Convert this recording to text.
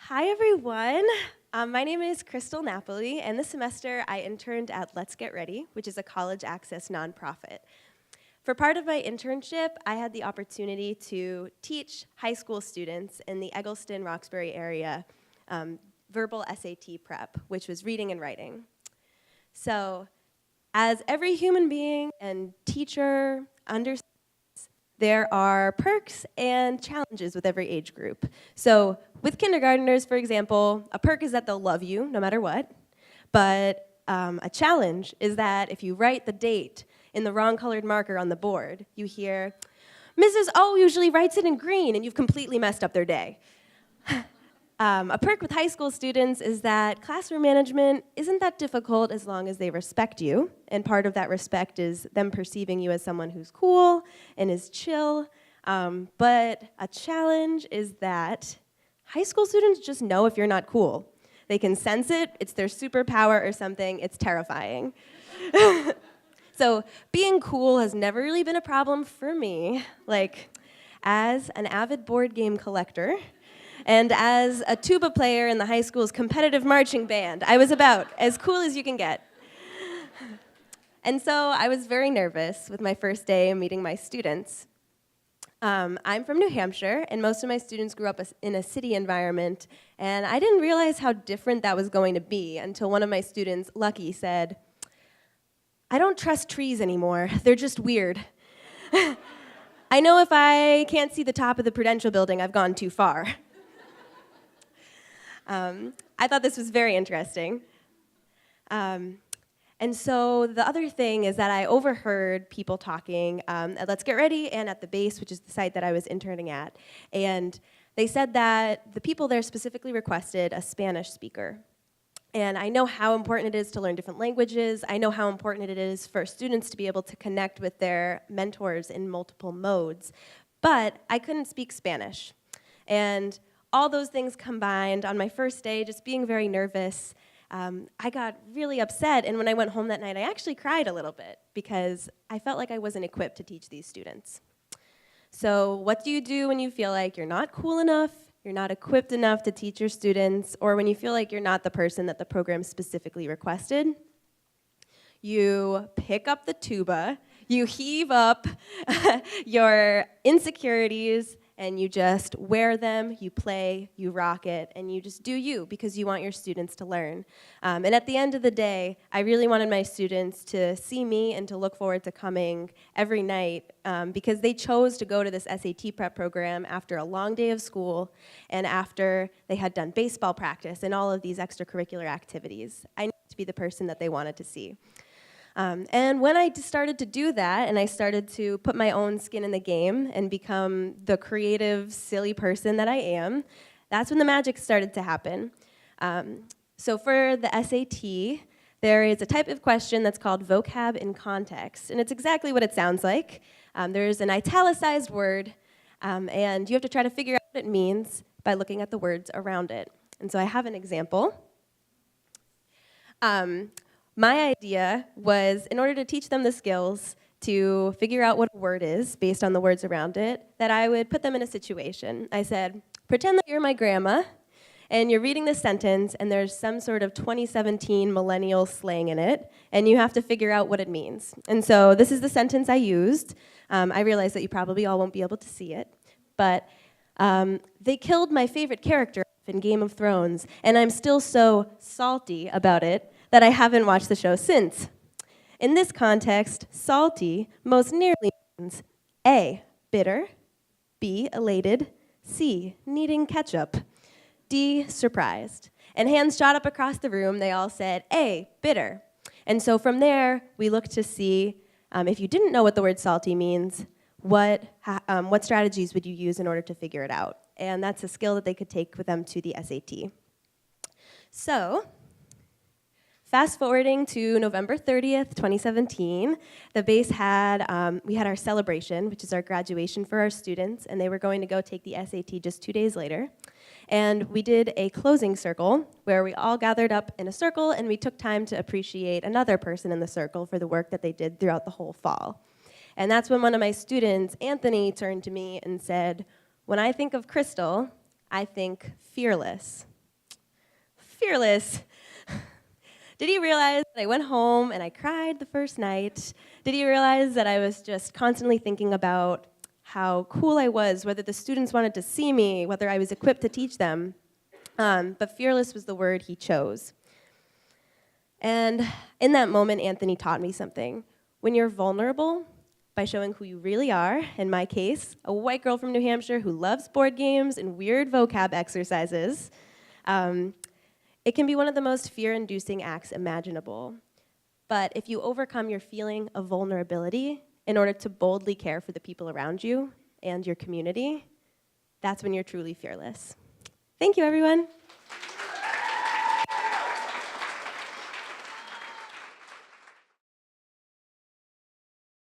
Hi, everyone. My name is Crystal Napoli, and this semester I interned at Let's Get Ready, which is a college access nonprofit. For part of my internship, I had the opportunity to teach high school students in the Eggleston-Roxbury area verbal SAT prep, which was reading and writing. So, as every human being and teacher understands, there are perks and challenges with every age group. So with kindergartners, for example, a perk is that they'll love you no matter what. But a challenge is that if you write the date in the wrong colored marker on the board, you hear, Mrs. O usually writes it in green, and you've completely messed up their day. A perk with high school students is that classroom management isn't that difficult as long as they respect you, and part of that respect is them perceiving you as someone who's cool and is chill. But a challenge is that high school students just know if you're not cool. They can sense it, it's their superpower or something, it's terrifying. So being cool has never really been a problem for me. Like, as an avid board game collector, and as a tuba player in the high school's competitive marching band, I was about as cool as you can get. And so I was very nervous with my first day meeting my students. I'm from New Hampshire, and most of my students grew up in a city environment, and I didn't realize how different that was going to be until one of my students, Lucky, said, "I don't trust trees anymore. They're just weird. I know if I can't see the top of the Prudential building, I've gone too far." I thought this was very interesting. And so the other thing is that I overheard people talking at Let's Get Ready and at the base, which is the site that I was interning at. And they said that the people there specifically requested a Spanish speaker. And I know how important it is to learn different languages. I know how important it is for students to be able to connect with their mentors in multiple modes. But I couldn't speak Spanish. And all those things combined, on my first day, just being very nervous, I got really upset, and when I went home that night, I actually cried a little bit because I felt like I wasn't equipped to teach these students. So what do you do when you feel like you're not cool enough, you're not equipped enough to teach your students, or when you feel like you're not the person that the program specifically requested? You pick up the tuba, you heave up your insecurities, and you just wear them, you play, you rock it, and you just do you because you want your students to learn. And at the end of the day, I really wanted my students to see me and to look forward to coming every night because they chose to go to this SAT prep program after a long day of school and after they had done baseball practice and all of these extracurricular activities. I needed to be the person that they wanted to see. And when I started to do that, and I started to put my own skin in the game and become the creative, silly person that I am, that's when the magic started to happen. So for the SAT, there is a type of question that's called vocab in context, and it's exactly what it sounds like. There's an italicized word, and you have to try to figure out what it means by looking at the words around it. And so I have an example. My idea was, in order to teach them the skills to figure out what a word is based on the words around it, that I would put them in a situation. I said, pretend that you're my grandma, and you're reading this sentence, and there's some sort of 2017 millennial slang in it, and you have to figure out what it means. And so this is the sentence I used. I realize that you probably all won't be able to see it, but they killed my favorite character in Game of Thrones, and I'm still so salty about it that I haven't watched the show since. In this context, salty most nearly means A, bitter, B, elated, C, needing ketchup, D, surprised. And hands shot up across the room, they all said, A, bitter. And so from there, we looked to see, if you didn't know what the word salty means, what strategies would you use in order to figure it out? And that's a skill that they could take with them to the SAT. So, fast forwarding to November 30th, 2017, the base had, we had our celebration, which is our graduation for our students, and they were going to go take the SAT just 2 days later. And we did a closing circle where we all gathered up in a circle and we took time to appreciate another person in the circle for the work that they did throughout the whole fall. And that's when one of my students, Anthony, turned to me and said, "When I think of Crystal, I think fearless." fearless. Did he realize that I went home and I cried the first night? Did he realize that I was just constantly thinking about how cool I was, whether the students wanted to see me, whether I was equipped to teach them? But fearless was the word he chose. And in that moment, Anthony taught me something. When you're vulnerable, by showing who you really are, in my case, a white girl from New Hampshire who loves board games and weird vocab exercises, it can be one of the most fear-inducing acts imaginable. But if you overcome your feeling of vulnerability in order to boldly care for the people around you and your community, that's when you're truly fearless. Thank you, everyone.